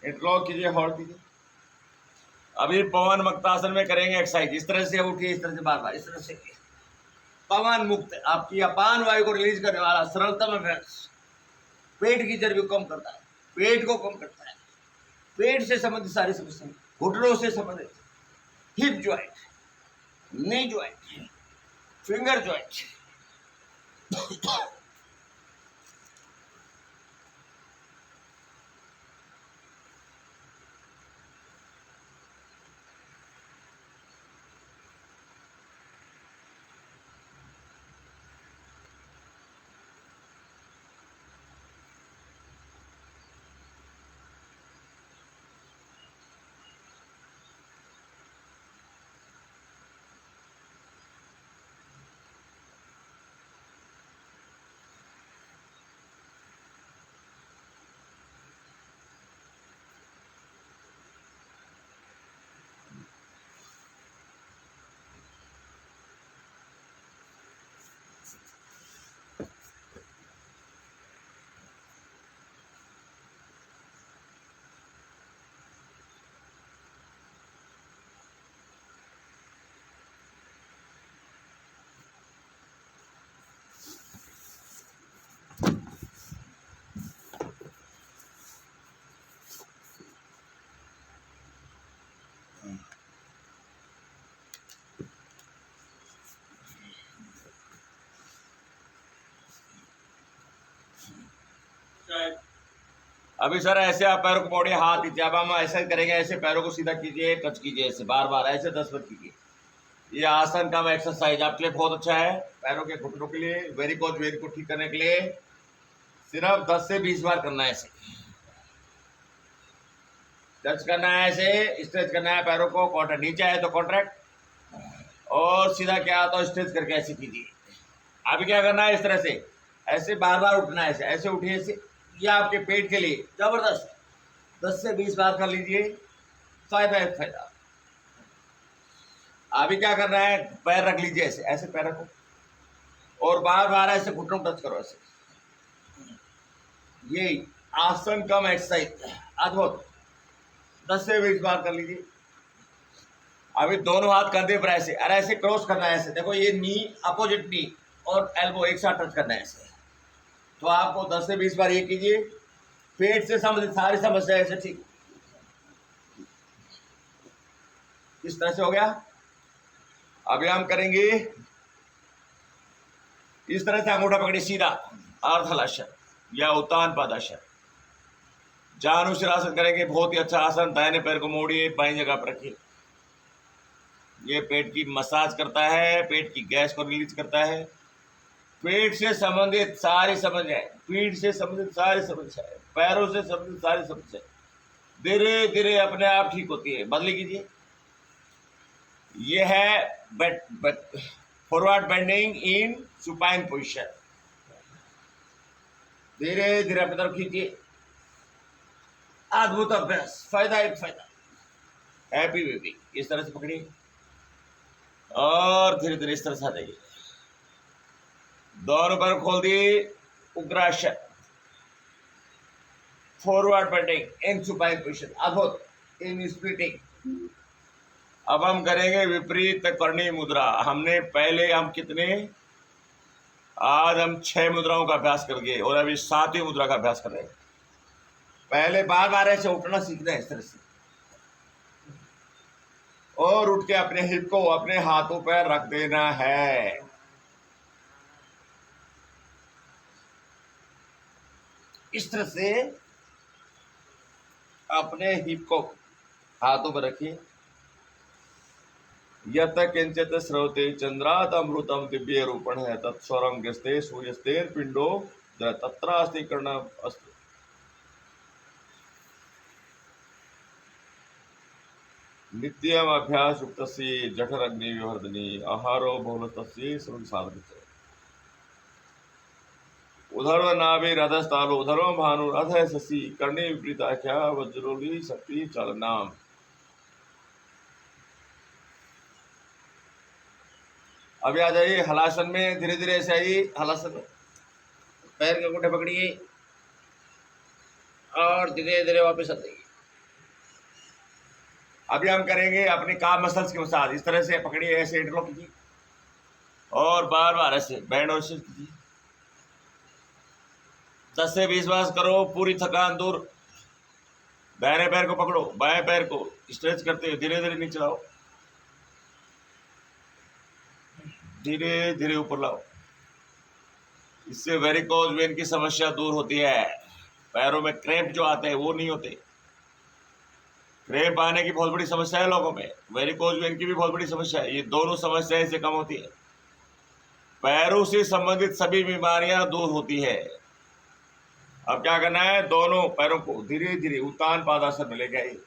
इंटरलॉक कीजिए, होल्ड कीजिए। अभी पवन मुक्तासन में करेंगे एक्सरसाइज। इस तरह से उठिए, इस तरह से बार बार इस तरह से। पवन मुक्त आपकी अपान वायु को रिलीज करने वाला सरलतम अभ्यास। पेट की चर्बी को कम करता है, पेट को कम करता है, पेट से संबंधित सारी समस्याएं, घुटनों से संबंधित, hip joint, knee joint, finger joint. अभी सर ऐसे आप पैरों को मोड़िए, हाथ नीचे। अब हम ऐसे करेंगे, ऐसे पैरों को सीधा कीजिए, टच कीजिए, ऐसे बार बार ऐसे 10 बार कीजिए। ये आसन का एक्सरसाइज आपके लिए बहुत अच्छा है, पैरों के घुटनों के लिए, वेरिकोज वेन को ठीक करने के लिए। सिर्फ 10 से 20 बार करना है। ऐसे टच करना है, ऐसे स्ट्रेच करना है पैरों को। कॉन्ट्रैक्ट नीचे है तो कॉन्ट्रैक्ट, और सीधा क्या तो स्ट्रेच करके ऐसे कीजिए। अभी क्या करना है, इस तरह से ऐसे बार बार उठना है, ऐसे ऐसे उठिए ऐसे। ये आपके पेट के लिए जबरदस्त 10 से 20 बार कर लीजिए, फायदा है फायदा। अभी क्या करना है, पैर रख लीजिए ऐसे, ऐसे पैर रखो और बार बार ऐसे घुटनों टच करो ऐसे। ये आसन कम एक्सरसाइज अद्भुत, 10 से 20 बार कर लीजिए। अभी दोनों हाथ कंधे पर ऐसे, अरे ऐसे क्रॉस करना है ऐसे। देखो ये नी, अपोजिट नी और एल्बो एक साथ टच करना है ऐसे। तो आपको 10 से 20 बार ये कीजिए, पेट से संबंधित सारी समस्या ऐसे ठीक। इस तरह से हो गया। अभी हम करेंगे इस तरह से, अंगूठा पकड़िए सीधा, अर्धहलासन या उत्तान पादासन। जानुशिरासन करेंगे, बहुत ही अच्छा आसन। दाहिने पैर को मोड़िए, बाईं जगह पर रखिए। ये पेट की मसाज करता है, पेट की गैस को रिलीज करता है, पेट से संबंधित सारी समस्याएं, पीठ से संबंधित सारी समस्याएं, पैरों से संबंधित सारी समस्याएं धीरे धीरे अपने आप ठीक होती है। बदली कीजिए। ये है forward bending in supine position. धीरे धीरे अपनी तरफ खींचिए। अद्भुत अभ्यास, फायदा एक फायदा। हैप्पी बेबी इस तरह से पकड़िए और धीरे धीरे इस तरह से आ जाइए। दोनों पैर खोल दिए, Ugrasana, forward bending in supine position, अद्भुत इन स्प्लिटिंग। अब हम करेंगे विपरीत करणी मुद्रा। हमने पहले हम कितने, आज हम 6 मुद्राओं का अभ्यास कर गए और अभी 7वीं मुद्रा का अभ्यास कर रहे हैं। पहले बार बार ऐसे उठना सीखना है इस तरह से, और उठ के अपने हिप को अपने हाथों पर रख देना है। इस तरह से अपने हिप को हाथों पर रखिए। यत किंचित श्रवते चंद्रात अमृतम दिव्य रूपण है तत्स्वरम गस्ते सूर्यस्तेर पिंडो तत्रास्ति कर्ण अस्तु। नित्यम अभ्यास युक्तस्य जठर अग्नि विवर्धनी आहारो बहुलतस्य श्रवण साधक। उधर्व नाभि रथस्थालो उधर्व भानु रथ शशि कर्णे विपरीताख्या वज्रोली शक्ति चलनाम। अभी आ जाइए हलासन में, धीरे धीरे ऐसे आइए हलासन में। पैर के अंगूठे पकड़िए और धीरे धीरे वापस आ जाइए। अभी हम करेंगे अपने काम मसल्स की मसाज। इस तरह से पकड़िए, ऐसे इंटरलॉक कीजिए और बार बार ऐसे बैंड और स्ट्रेच कीजिए। 10 से 20 बार करो, पूरी थकान दूर। दाहिने पैर को पकड़ो, बाएं पैर को स्ट्रेच करते हुए धीरे धीरे नीचे लाओ, धीरे धीरे ऊपर लाओ। इससे वेरिकोज वेन की समस्या दूर होती है। पैरों में क्रैम्प जो आते हैं वो नहीं होते। क्रैम्प आने की बहुत बड़ी समस्या है लोगों में, वेरिकोज वेन की भी बहुत बड़ी समस्या है। ये दोनों समस्याएं इससे कम होती है। पैरों से संबंधित सभी बीमारियां दूर होती है। अब क्या करना है, दोनों पैरों को धीरे धीरे उत्तान पादासन में लेके आइए,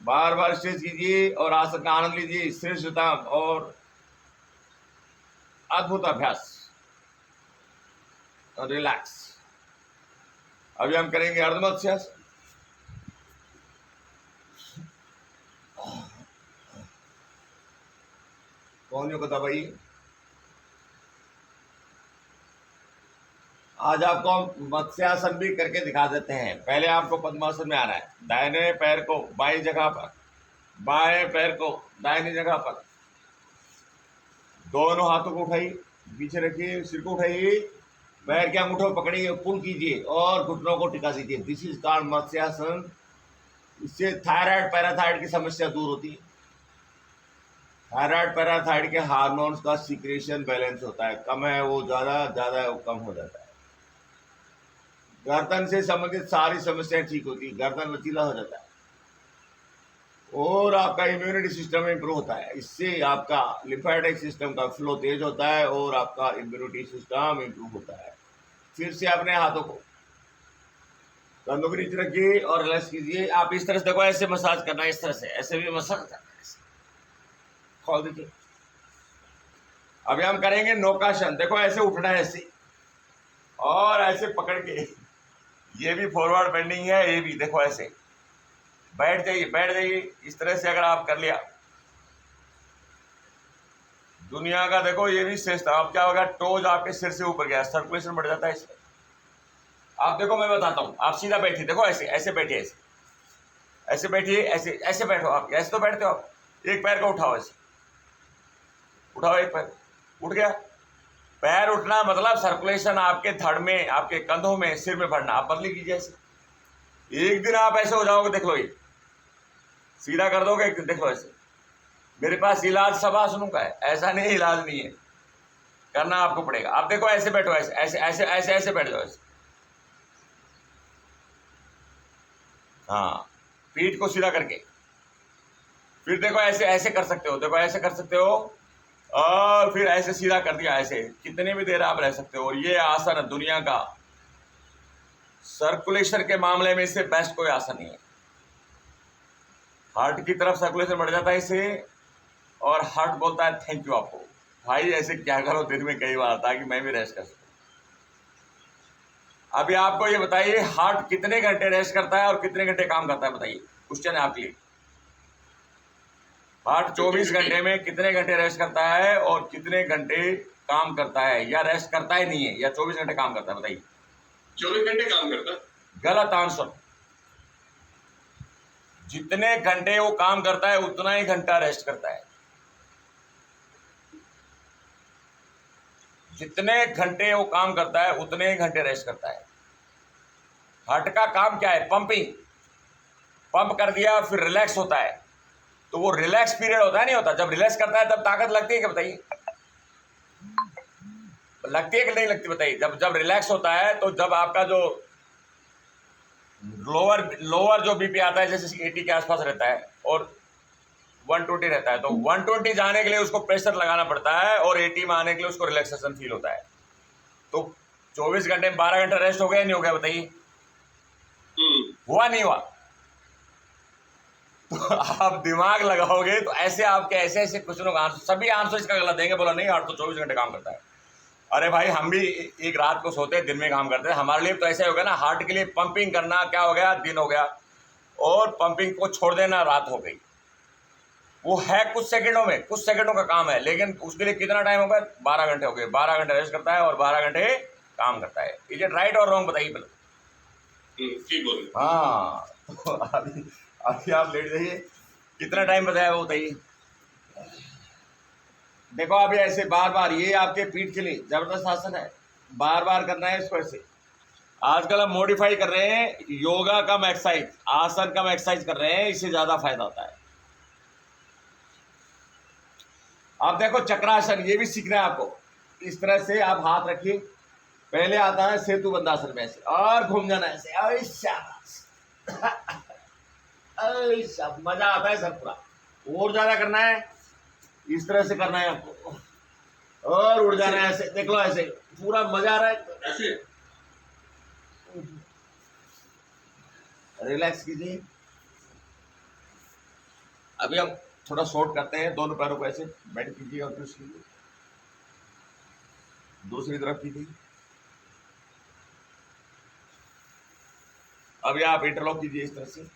बार बार स्ट्रेच कीजिए और आसन का आनंद लीजिए। श्रेष्ठतम और अद्भुत अभ्यास, रिलैक्स। अभी हम करेंगे अर्धमत्स्यासन। कौनियों को दबाइए। आज आपको हम मत्स्यासन भी करके दिखा देते हैं। पहले आपको पद्मासन में आना है। दाहिने पैर को बाईं जगह पर, बाएं पैर को दाहिनी जगह पर, दोनों हाथों को उठाइए, पीछे रखिए, सिर को उठाइए, पैर के अंगूठों पकड़िए, पुल कीजिए और घुटनों को टिका दीजिए। This is called matsyasana. इससे थायराइड पैराथाइड की समस्या दूर होती है। थायराइड पैराथाइड के हार्मोन्स का सीक्रेशन बैलेंस होता है, कम है वो ज्यादा है वो कम हो जाता है। गर्दन से संबंधित सारी समस्याएं ठीक होती है, गर्दन लचीला हो जाता है और आपका इम्यूनिटी सिस्टम इंप्रूव होता है। इससे आपका लिम्फेटिक सिस्टम का फ्लो तेज होता है और आपका इम्यूनिटी सिस्टम इंप्रूव होता है। फिर से अपने हाथों को कंधों के नीचे रखिए और रिलैक्स कीजिए। आप इस तरह से देखो, ऐसे मसाज करना है, इस तरह से ऐसे भी मसाज करना है, ऐसे खोल दीजिए। अभी हम करेंगे नौकासन। देखो ऐसे उठना है, ऐसे और ऐसे पकड़ के, ये भी फॉरवर्ड बेंडिंग है, ये भी देखो ऐसे बैठ जाइए, बैठ जाइए। इस तरह से अगर आप कर लिया, दुनिया का देखो ये भी श्रेष्ठ। आप क्या होगा, टोज आपके सिर से ऊपर गया, सर्कुलेशन बढ़ जाता है इसमें। आप देखो मैं बताता हूँ, आप सीधा बैठिए, देखो ऐसे ऐसे बैठिए, ऐसे ऐसे बैठिए, ऐसे ऐसे बैठो। आप ऐसे तो बैठते हो, आप एक पैर को उठाओ, ऐसे उठाओ, एक पैर उठ गया। पैर उठना मतलब सर्कुलेशन आपके धड़ में, आपके कंधों में, सिर में बढ़ना। आप बदली कीजिए ऐसे। एक दिन आप ऐसे हो जाओगे, देख लो, ये सीधा कर दोगे, देख लो ऐसे। मेरे पास इलाज सब आसनों का है, ऐसा नहीं इलाज नहीं है, करना आपको पड़ेगा। आप देखो ऐसे बैठो, ऐसे ऐसे ऐसे ऐसे ऐसे बैठ जाओ, ऐसे। हाँ, पीठ को सीधा करके फिर देखो ऐसे ऐसे कर सकते हो, देखो ऐसे कर सकते हो और फिर ऐसे सीधा कर दिया, ऐसे कितने भी देर आप रह सकते हो। और ये आसन दुनिया का सर्कुलेशन के मामले में इससे बेस्ट कोई आसन नहीं है। हार्ट की तरफ सर्कुलेशन बढ़ जाता है इससे, और हार्ट बोलता है थैंक यू आपको, भाई ऐसे क्या करो दिन में कई बार, ताकि मैं भी रेस्ट कर सकूं। अभी आपको ये बताइए, हार्ट कितने घंटे रेस्ट करता है और कितने घंटे काम करता है, बताइए। क्वेश्चन है आपके लिए। हार्ट 24 घंटे में कितने घंटे रेस्ट करता है और कितने घंटे काम करता है, या रेस्ट करता ही नहीं है, या 24 घंटे काम करता है, बताइए। 24 घंटे काम करता है। गलत आंसर। जितने घंटे वो काम करता है उतना ही घंटा रेस्ट करता है। जितने घंटे वो काम करता है उतने ही घंटे रेस्ट करता है। हार्ट का काम क्या है, पंपिंग। पंप कर दिया फिर रिलैक्स होता है, तो वो रिलैक्स पीरियड होता है, नहीं होता। जब रिलैक्स करता है तब ताकत लगती है क्या, बताइए। लगती है कि नहीं लगती, बताइए। जब जब रिलैक्स होता है तो जब आपका जो लोअर जो बीपी आता है, जैसे 80 के आसपास रहता है और 120 रहता है, तो 120 जाने के लिए उसको प्रेशर लगाना पड़ता है और 80 में आने के लिए उसको रिलैक्सेशन फील होता है। तो 24 घंटे में 12 घंटे रेस्ट हो गया नहीं हो गया, बताइए। हुआ नहीं हुआ? तो आप दिमाग लगाओगे तो ऐसे आपके ऐसे ऐसे क्वेश्चनों का आंसर, सभी आंसर इसका गलत देंगे। बोला नहीं, हार्ट तो 24 घंटे काम करता है। अरे भाई, हम भी एक रात को सोते हैं, दिन में काम करते हैं। हमारे लिए तो ऐसे हो गया ना, हार्ट के लिए पंपिंग करना क्या हो गया, दिन हो गया, और पंपिंग को छोड़ देना रात हो गई। वो है कुछ सेकंडों में, कुछ सेकंडों का काम है, लेकिन उसके लिए कितना टाइम हो गया, 12 घंटे हो गए। 12 घंटे रेस्ट करता है और 12 घंटे काम करता है। इज इट राइट और रॉन्ग, बताइए पहले। ठीक बोल। हाँ, तो अभी आप लेट जाइए। कितना टाइम बताया वो बताइए। देखो अभी ऐसे बार बार, ये आपके पीठ के लिए जबरदस्त आसन है, बार बार करना है इसको ऐसे। आजकल हम मॉडिफाई कर रहे हैं, योगा कम एक्सरसाइज, आसन कम एक्सरसाइज कर रहे हैं, इससे ज्यादा फायदा होता है। आप देखो चक्रासन, ये भी सीखना है आपको। इस तरह से आप हाथ रखिए, पहले आता है सेतु बंधासन में ऐसे, और घूम जाना ऐसे, अरे शाबाश अरे शाबाश, मजा आता है सर पूरा। और ज्यादा करना है, इस तरह से करना है आपको, और उड़ जाना है ऐसे, देख लो ऐसे, पूरा मजा आ रहा है। ऐसे रिलैक्स कीजिए। अभी हम थोड़ा शॉर्ट करते हैं, दोनों पैरों को ऐसे बेंड कीजिए और ट्विस्ट कीजिए, दूसरी तरफ कीजिए। अभी आप इंटरलॉक कीजिए इस तरह से,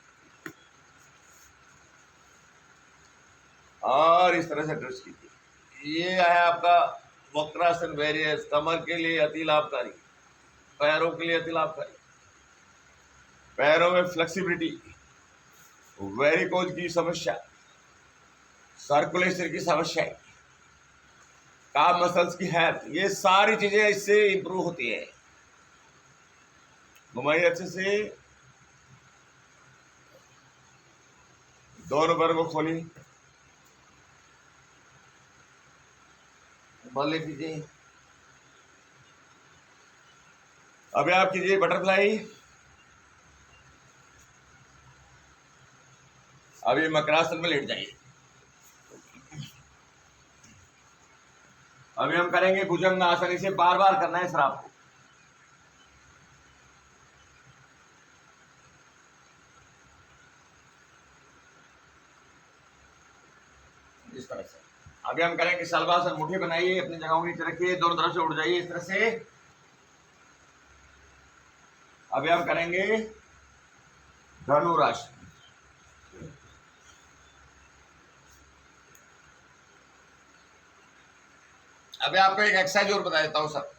और इस तरह से ट्विस्ट कीजिए। ये है आपका वक्रासन वेरियस, कमर के लिए अति लाभकारी, पैरों के लिए अति लाभकारी। पैरों में फ्लेक्सिबिलिटी, वेरिकोज की समस्या, सर्कुलेशन की समस्या, काम मसल्स की हेल्थ, ये सारी चीजें इससे इंप्रूव होती है। घुमाइए अच्छे से, दोनों पैरों को खोलिए, बल्ले कीजिए। अभी आप कीजिए बटरफ्लाई। अभी मकरासन में लेट जाइए। अभी हम करेंगे भुजंग आसन, इसे बार बार करना है सर आपको। इस तरह से अभी हम करेंगे शलभासन, मुट्ठी बनाइए, अपनी जगहों के नीचे रखिए, दोनों तरफ से उड़ जाइए इस तरह से। अभी हम करेंगे धनुरासन। अभी आपको एक एक्सरसाइज और बता देता हूं सर।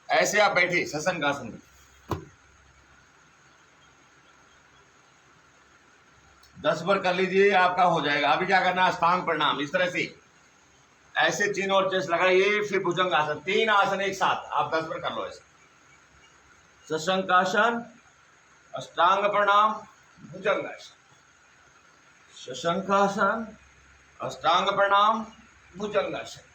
ऐसे आप बैठिए सशंकासन में, 10 बार कर लीजिए, आपका हो जाएगा। अभी क्या करना है, अष्टांग प्रणाम इस तरह से, ऐसे चिन और चेस्ट लगाइए, फिर भुजंग आसन, 3 आसन एक साथ आप 10 बार कर लो ऐसे। शशंकासन, अष्टांग प्रणाम, भुजंगासन, शशंकासन, अष्टांग प्रणाम, भुजंगासन।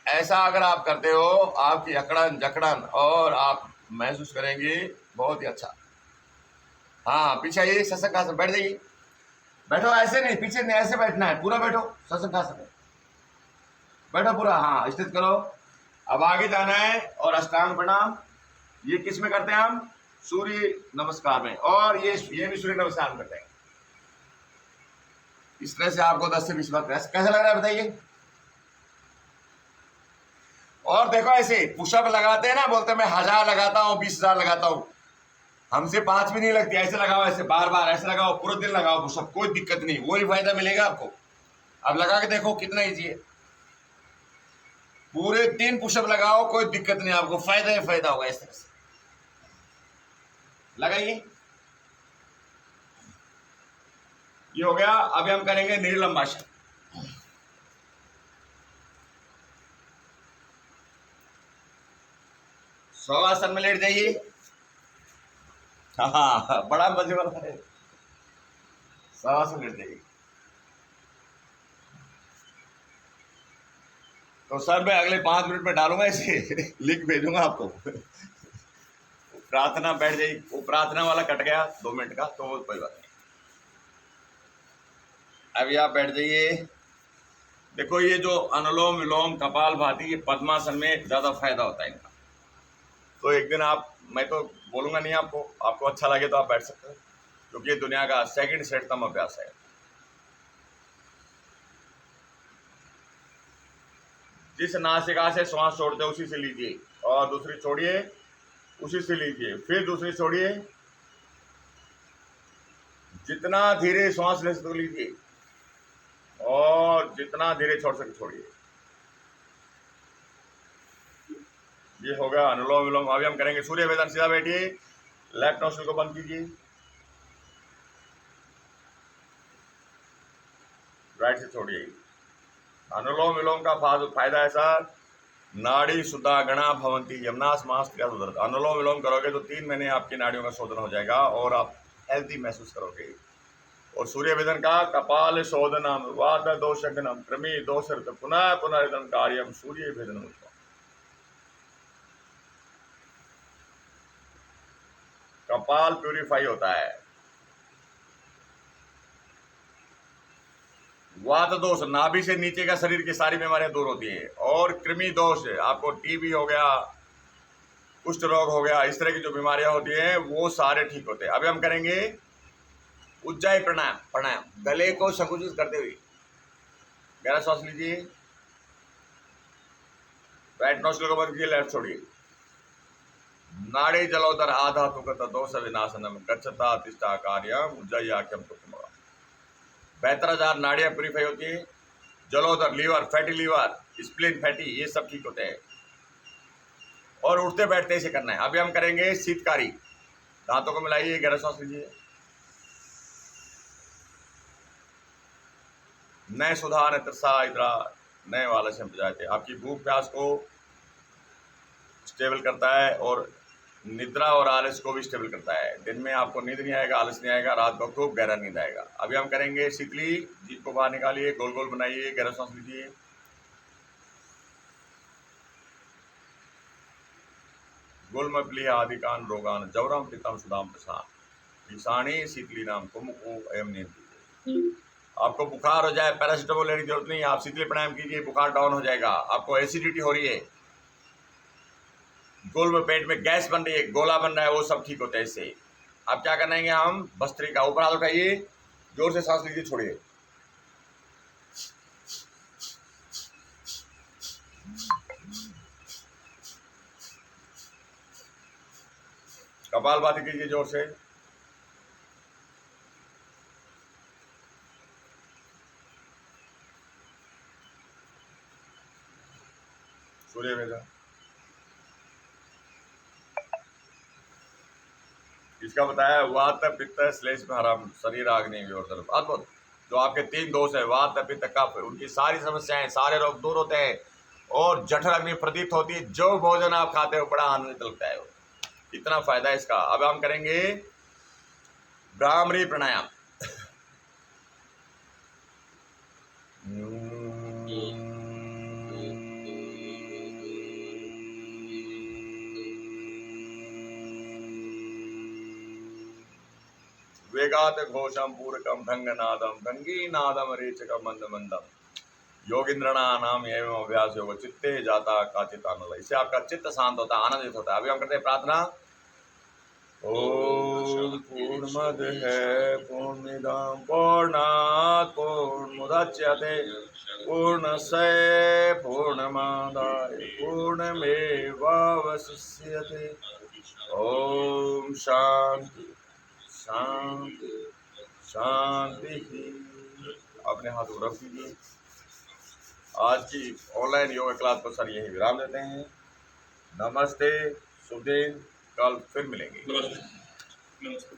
ऐसा अगर आप करते हो, आपकी अकड़न जकड़न और आप महसूस करेंगे बहुत ही अच्छा। हाँ पीछे आइए, शशंकासन, बैठ जाइए, बैठो ऐसे नहीं, पीछे नहीं, ऐसे बैठना है, पूरा बैठो शशंकासन में, बैठो पूरा, हाँ स्थित करो। अब आगे जाना है, और अष्टांग प्रणाम ये किस में करते हैं हम, सूर्य नमस्कार में, और ये भी सूर्य नमस्कार में करते हैं। इस तरह से आपको 10 से 20 बार कैसा लग रहा है बताइए। और देखो ऐसे पुशअप लगाते हैं ना, बोलते हैं मैं 1000 लगाता हूँ, 20,000 लगाता हूँ, हमसे 5 भी नहीं लगती। ऐसे लगाओ, ऐसे बार बार ऐसे लगाओ, पूरे दिन लगाओ पुशअप, कोई दिक्कत नहीं, वही फायदा मिलेगा आपको। अब लगा के देखो कितना ईजी है, पूरे दिन पुशअप लगाओ, कोई दिक्कत नहीं, आपको फायदा ही फायदा होगा। इस तरह से लगाइए, ये हो गया। अभी हम करेंगे निर्लंबासन। शवासन में लेट जाइए, हाँ बड़ा मजे वाला है। शवासन लेट जाइए। तो सर मैं अगले 5 मिनट में डालूंगा इसे लिंक भेजूंगा आपको। प्रार्थना बैठ जाइए, वो प्रार्थना वाला कट गया 2 मिनट का, तो कोई बात नहीं। अभी आप बैठ जाइए। देखो ये जो अनुलोम विलोम कपाल भाती, ये पद्मासन में ज्यादा फायदा होता है इनका। तो एक दिन आप, मैं तो बोलूंगा नहीं आपको, आपको अच्छा लगे तो आप बैठ सकते हो, क्योंकि ये दुनिया का सेकंड श्रेष्ठतम अभ्यास है। जिस नासिका से श्वास छोड़ते उसी से लीजिए, और दूसरी छोड़िए, उसी से लीजिए, फिर दूसरी छोड़िए। जितना धीरे श्वास ले सकते लीजिए, और जितना धीरे छोड़ सके छोड़िए। ये हो गया अनुलोम विलोम। अभी हम करेंगे सूर्य वेदन। सीधा बैठिए, लेफ्ट नोस्ट्रिल को बंद कीजिए, राइट से छोड़िए। अनुलोम विलोम का फायदा है सर, नाड़ी सुदागणा भवंती यमनास मास क्रिया सुधरत। अनुलोम विलोम करोगे तो 3 महीने आपकी नाड़ियों का शोधन हो जाएगा और आप हेल्थी महसूस करोगे। और सूर्य वेदन का कपाल शोधनम वात दोषगनम कृमि दोषरत पुनः पुनर्दन कार्यम सूर्य वेदनम। कपाल प्यूरिफाई होता है। वात दोष, नाभि से नीचे का शरीर की सारी बीमारियां दूर होती है। और कृमि दोष, आपको टीबी हो गया, कुष्ठ रोग हो गया, इस तरह की जो बीमारियां होती हैं वो सारे ठीक होते हैं। अभी हम करेंगे उज्जाई प्राणायाम। प्राणायाम गले को संकुचित करते हुए गहरा सांस लीजिए, राइट नोस्ट्रल को बंद कीजिए, लेफ्ट छोड़िए। नाड़ी जलोदर आधा तुकत दोष विनाशनम गच्छता तिष्ठा कार्यम उज्जयाख्यम तुकमगा। 72,000 नाड़ियां प्यूरिफाई होती है। जलोदर, liver, fatty liver, spleen, fatty, ये सब ठीक होते हैं। और उठते बैठते इसे करना है। अभी हम करेंगे शीतकारी। दांतों को मिलाइए, गहरा सांस लीजिए। नए सुधार तृषा इद्रा नए वाले से जाते, आपकी भूख प्यास को स्टेबल करता है और निद्रा और आलस को भी स्टेबल करता है। दिन में आपको नींद नहीं आएगा, आलस नहीं आएगा, रात को खूब गहरा नींद आएगा। अभी हम करेंगे शीतली। जीभ को बाहर निकालिए, गोल गोल बनाइए, गहरा सांस लीजिए। गुलमपली आदिकान रोगान जवरम पितम सुदाम प्रसाद ईशानी शीतली नाम कुमको एवं नींद। आपको बुखार हो जाए, पैरासिटामोल लेने की जरूरत नहीं है, आप शीतली प्राणायाम कीजिए, बुखार डाउन हो जाएगा। आपको एसिडिटी हो रही है, गोल में पेट में गैस बन रही है, गोला बन रहा है, वो सब ठीक होता है इससे। अब क्या करना है, हम भस्त्रिका ऊपर हाथ उठाइए, जोर से सांस लीजिए, छोड़िए। कपालभाति कीजिए जोर से। सूर्य वेदन, इसका बताया वात पित्त श्लेष में हरम शरीर आग्नेय विवर्तन। अद्भुत। जो आपके 3 दोष है, वात पित्त कफ, उनकी सारी समस्याएं, सारे रोग दूर होते हैं और जठर अग्नि प्रदीप्त होती है। जो भोजन आप खाते हो बड़ा आनंदित लगता है, इतना फायदा है इसका। अब हम करेंगे भ्रामरी प्राणायाम। वेगात घोषम पूरकम भंगनादम भंगीनादम रेचकम मंद मंदम योगिंद्रणानाम एवं अभ्यास योग चित्ते जाता काचित आनंद। इससे आपका चित्त शांत होता है, आनंदित होता है। अभी हम करते हैं प्रार्थना। ओम पूर्णमद है पूर्णमिदं पूर्णात् पूर्णमुदच्यते पूर्णस्य पूर्णमादाय पूर्णमेवावशिष्यते। ओम शांति शांति शांति। अपने हाथ को रख दीजिए। आज की ऑनलाइन योगा क्लास को सर यही विराम देते हैं। नमस्ते, शुभ दिन, कल फिर मिलेंगे। नमस्ते।